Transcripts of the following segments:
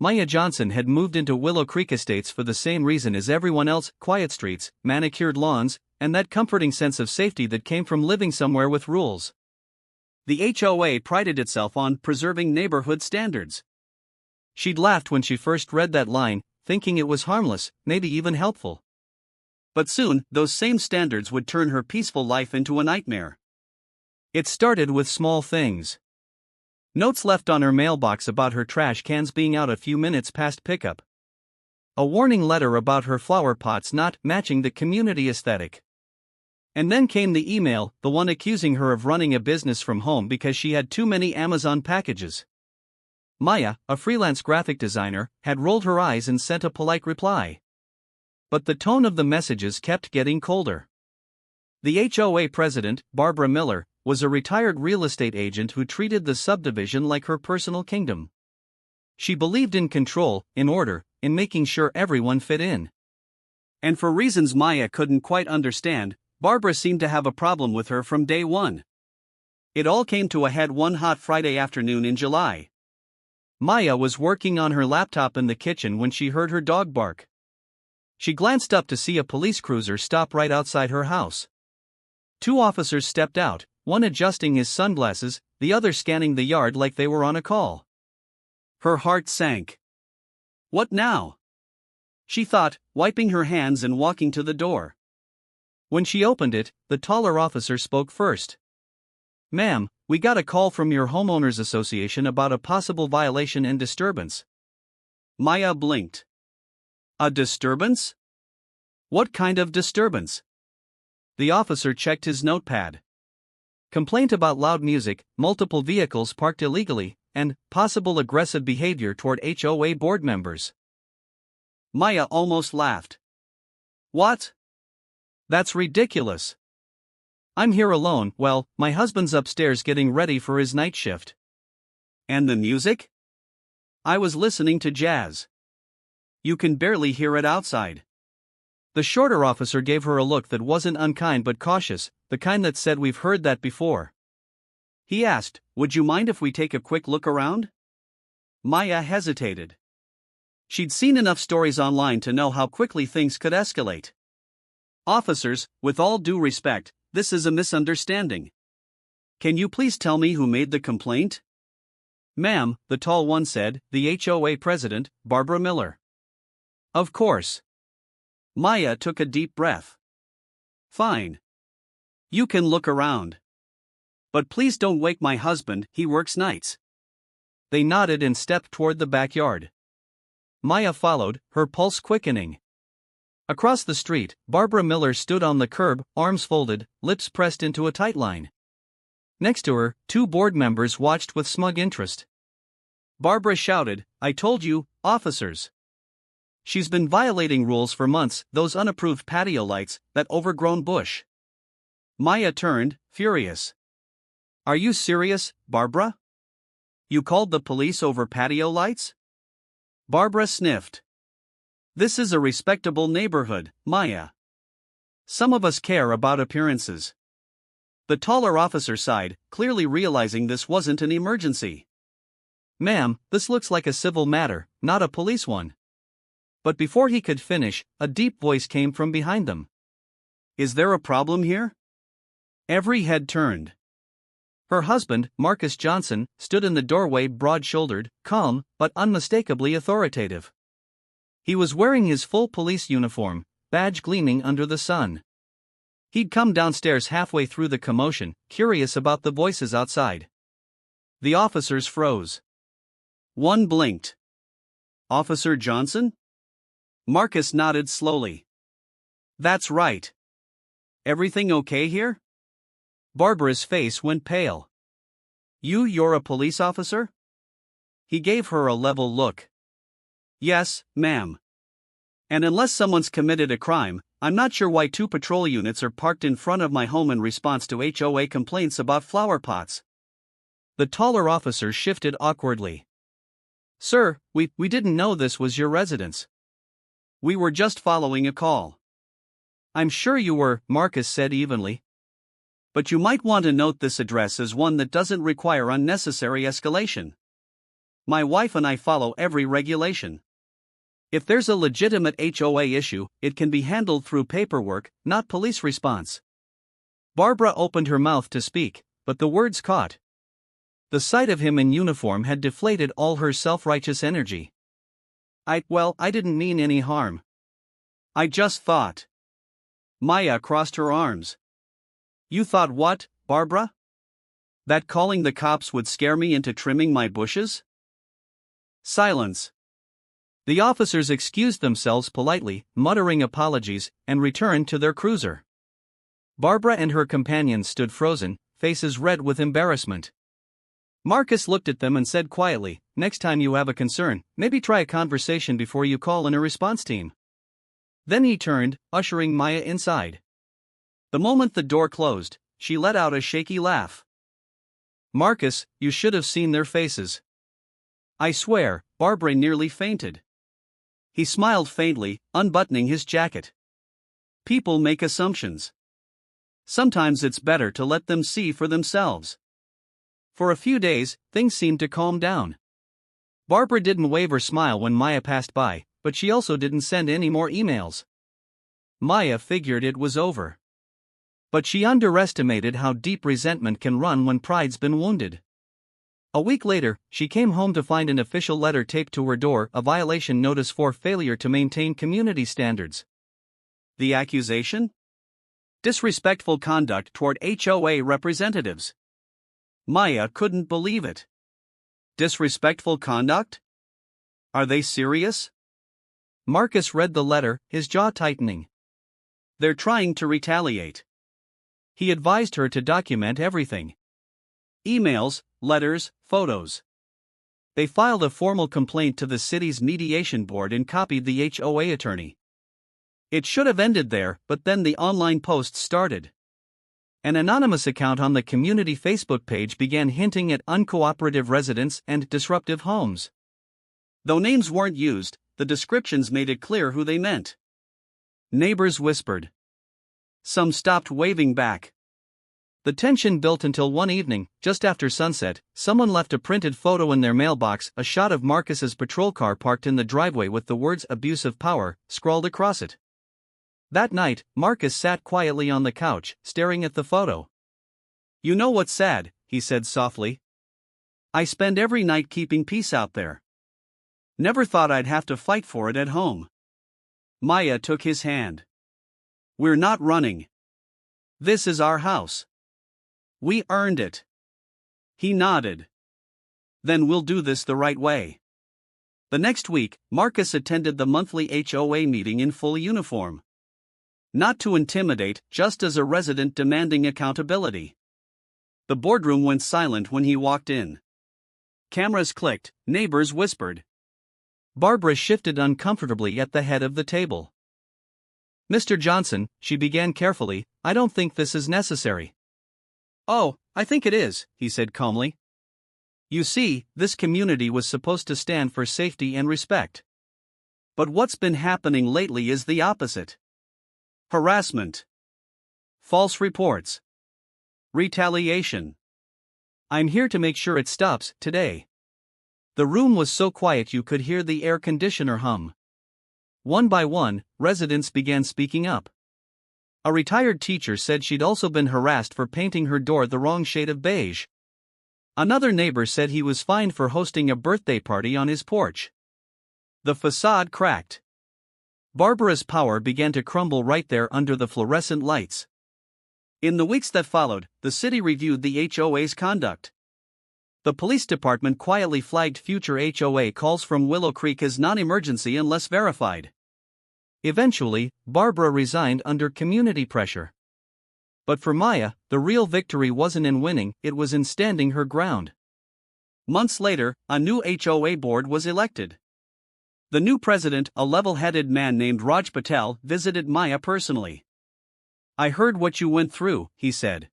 Maya Johnson had moved into Willow Creek Estates for the same reason as everyone else: quiet streets, manicured lawns, and that comforting sense of safety that came from living somewhere with rules. The HOA prided itself on preserving neighborhood standards. She'd laughed when she first read that line, thinking it was harmless, maybe even helpful. But soon, those same standards would turn her peaceful life into a nightmare. It started with small things. Notes left on her mailbox about her trash cans being out a few minutes past pickup. A warning letter about her flower pots not matching the community aesthetic. And then came the email, the one accusing her of running a business from home because she had too many Amazon packages. Maya, a freelance graphic designer, had rolled her eyes and sent a polite reply. But the tone of the messages kept getting colder. The HOA president, Barbara Miller, was a retired real estate agent who treated the subdivision like her personal kingdom. She believed in control, in order, in making sure everyone fit in. And for reasons Maya couldn't quite understand, Barbara seemed to have a problem with her from day one. It all came to a head one hot Friday afternoon in July. Maya was working on her laptop in the kitchen when she heard her dog bark. She glanced up to see a police cruiser stop right outside her house. Two officers stepped out, one adjusting his sunglasses, the other scanning the yard like they were on a call. Her heart sank. What now? She thought, wiping her hands and walking to the door. When she opened it, the taller officer spoke first. "Ma'am, we got a call from your homeowners association about a possible violation and disturbance." Maya blinked. A disturbance? What kind of disturbance? The officer checked his notepad. Complaint about loud music, multiple vehicles parked illegally, and possible aggressive behavior toward HOA board members. Maya almost laughed. What? That's ridiculous. I'm here alone. Well, my husband's upstairs getting ready for his night shift. And the music? I was listening to jazz. You can barely hear it outside. The shorter officer gave her a look that wasn't unkind but cautious, the kind that said, "We've heard that before." He asked, "Would you mind if we take a quick look around?" Maya hesitated. She'd seen enough stories online to know how quickly things could escalate. "Officers, with all due respect, this is a misunderstanding. Can you please tell me who made the complaint?" "Ma'am," the tall one said, "the HOA president, Barbara Miller." "Of course." Maya took a deep breath. "Fine. You can look around. But please don't wake my husband, he works nights." They nodded and stepped toward the backyard. Maya followed, her pulse quickening. Across the street, Barbara Miller stood on the curb, arms folded, lips pressed into a tight line. Next to her, two board members watched with smug interest. Barbara shouted, "I told you, officers. She's been violating rules for months, those unapproved patio lights, that overgrown bush." Maya turned, furious. "Are you serious, Barbara? You called the police over patio lights?" Barbara sniffed. "This is a respectable neighborhood, Maya. Some of us care about appearances." The taller officer sighed, clearly realizing this wasn't an emergency. "Ma'am, this looks like a civil matter, not a police one." But before he could finish, a deep voice came from behind them. "Is there a problem here?" Every head turned. Her husband, Marcus Johnson, stood in the doorway, broad-shouldered, calm, but unmistakably authoritative. He was wearing his full police uniform, badge gleaming under the sun. He'd come downstairs halfway through the commotion, curious about the voices outside. The officers froze. One blinked. "Officer Johnson?" Marcus nodded slowly. "That's right. Everything okay here?" Barbara's face went pale. You're a police officer?" He gave her a level look. "Yes, ma'am. And unless someone's committed a crime, I'm not sure why 2 patrol units are parked in front of my home in response to HOA complaints about flower pots." The taller officer shifted awkwardly. "Sir, we didn't know this was your residence. We were just following a call." "I'm sure you were," Marcus said evenly. "But you might want to note this address as one that doesn't require unnecessary escalation." My wife and I follow every regulation. If there's a legitimate HOA issue, it can be handled through paperwork, not police response. Barbara opened her mouth to speak, but the words caught. The sight of him in uniform had deflated all her self-righteous energy. I didn't mean any harm. I just thought. Maya crossed her arms. You thought what, Barbara? That calling the cops would scare me into trimming my bushes? Silence. The officers excused themselves politely, muttering apologies, and returned to their cruiser. Barbara and her companions stood frozen, faces red with embarrassment. Marcus looked at them and said quietly, "Next time you have a concern, maybe try a conversation before you call in a response team." Then he turned, ushering Maya inside. The moment the door closed, she let out a shaky laugh. Marcus, you should have seen their faces. I swear, Barbara nearly fainted. He smiled faintly, unbuttoning his jacket. People make assumptions. Sometimes it's better to let them see for themselves. For a few days, things seemed to calm down. Barbara didn't wave or smile when Maya passed by, but she also didn't send any more emails. Maya figured it was over. But she underestimated how deep resentment can run when pride's been wounded. A week later, she came home to find an official letter taped to her door, a violation notice for failure to maintain community standards. The accusation? Disrespectful conduct toward HOA representatives. Maya couldn't believe it. Disrespectful conduct? Are they serious? Marcus read the letter, his jaw tightening. They're trying to retaliate. He advised her to document everything. Emails, letters, photos. They filed a formal complaint to the city's mediation board and copied the HOA attorney. It should have ended there, but then the online posts started. An anonymous account on the community Facebook page began hinting at uncooperative residents and disruptive homes. Though names weren't used, the descriptions made it clear who they meant. Neighbors whispered. Some stopped waving back. The tension built until one evening, just after sunset, someone left a printed photo in their mailbox, a shot of Marcus's patrol car parked in the driveway with the words "abuse of power" scrawled across it. That night, Marcus sat quietly on the couch, staring at the photo. You know what's sad, he said softly. I spend every night keeping peace out there. Never thought I'd have to fight for it at home. Maya took his hand. We're not running. This is our house. We earned it. He nodded. Then we'll do this the right way. The next week, Marcus attended the monthly HOA meeting in full uniform. Not to intimidate, just as a resident demanding accountability. The boardroom went silent when he walked in. Cameras clicked, neighbors whispered. Barbara shifted uncomfortably at the head of the table. Mr. Johnson, she began carefully, I don't think this is necessary. Oh, I think it is, he said calmly. You see, this community was supposed to stand for safety and respect. But what's been happening lately is the opposite. Harassment. False reports. Retaliation. I'm here to make sure it stops, today. The room was so quiet you could hear the air conditioner hum. One by one, residents began speaking up. A retired teacher said she'd also been harassed for painting her door the wrong shade of beige. Another neighbor said he was fined for hosting a birthday party on his porch. The facade cracked. Barbara's power began to crumble right there under the fluorescent lights. In the weeks that followed, the city reviewed the HOA's conduct. The police department quietly flagged future HOA calls from Willow Creek as non-emergency unless verified. Eventually, Barbara resigned under community pressure. But for Maya, the real victory wasn't in winning, it was in standing her ground. Months later, a new HOA board was elected. The new president, a level-headed man named Raj Patel, visited Maya personally. I heard what you went through, he said.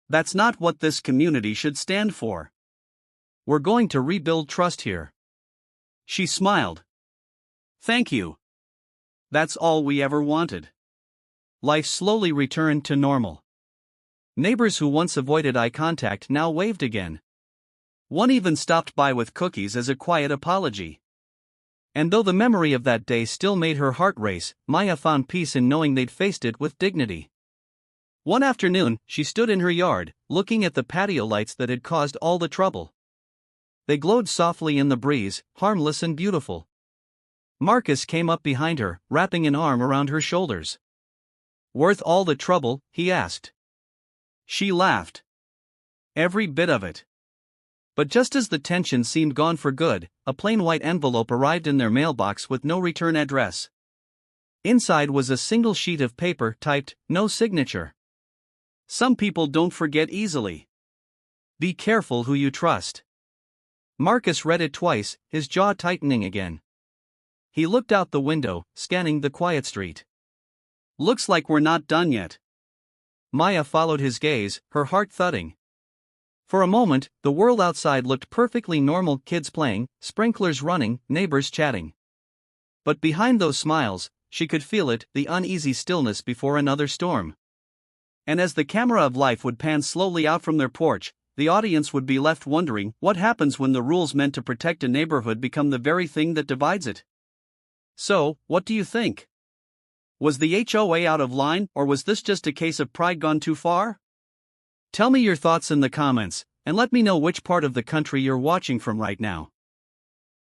That's not what this community should stand for. We're going to rebuild trust here. She smiled. Thank you. That's all we ever wanted. Life slowly returned to normal. Neighbors who once avoided eye contact now waved again. One even stopped by with cookies as a quiet apology. And though the memory of that day still made her heart race, Maya found peace in knowing they'd faced it with dignity. One afternoon, she stood in her yard, looking at the patio lights that had caused all the trouble. They glowed softly in the breeze, harmless and beautiful. Marcus came up behind her, wrapping an arm around her shoulders. "Worth all the trouble?" he asked. She laughed. "Every bit of it." But just as the tension seemed gone for good, a plain white envelope arrived in their mailbox with no return address. Inside was a single sheet of paper typed, "No signature." Some people don't forget easily. Be careful who you trust. Marcus read it twice, his jaw tightening again. He looked out the window, scanning the quiet street. "Looks like we're not done yet." Maya followed his gaze, her heart thudding. For a moment, the world outside looked perfectly normal, kids playing, sprinklers running, neighbors chatting. But behind those smiles, she could feel it, the uneasy stillness before another storm. And as the camera of life would pan slowly out from their porch, the audience would be left wondering what happens when the rules meant to protect a neighborhood become the very thing that divides it. So, what do you think? Was the HOA out of line, or was this just a case of pride gone too far? Tell me your thoughts in the comments, and let me know which part of the country you're watching from right now.